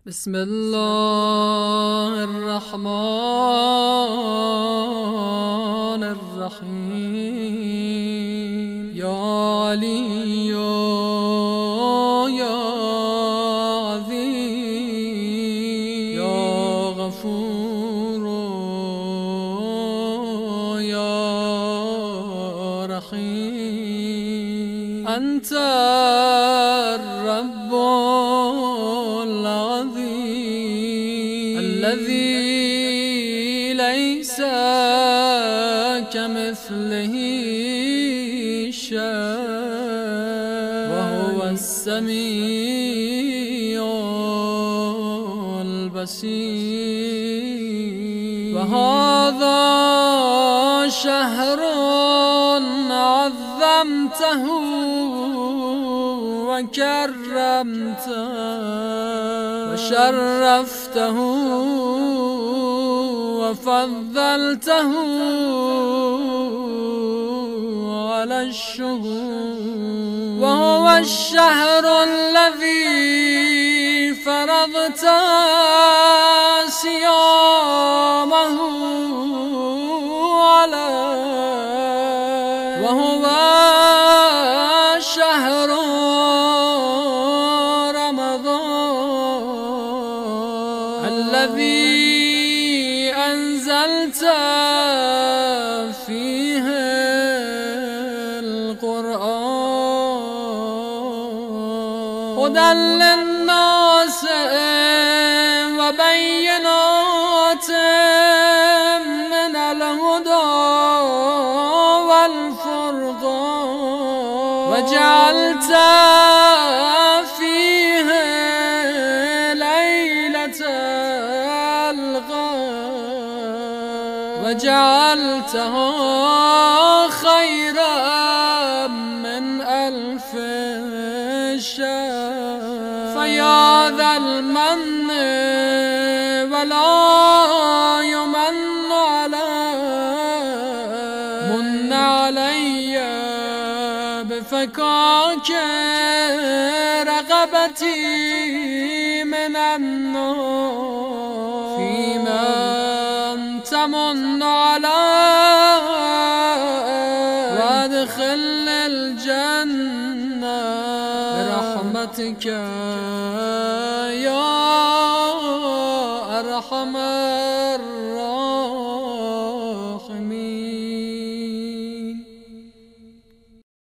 بسم الله الرحمن الرحیم. یا علی یا عظیم، یا غفور یا رحیم. انت الرب الذي ليس كمثله شيء وهو السميع البصير. وهذا شهر عظمته وكرمته وشرفته وفضلته على الشهور. وهو الشهر الذي فرضت صيامه عليه. وهو شهر رمضان الذي أنزلت فيه القرآن هدى للناس وبينات من الهدى والفرقان. وجعلت فيه ليلة القدر وجعلته خيرا من 1000 شهر. فيا ذا المن ولا يمن عليه، من علي بفكاك رغبتي من النار. فيما تمن عليه وادخل الجنة برحمتك يا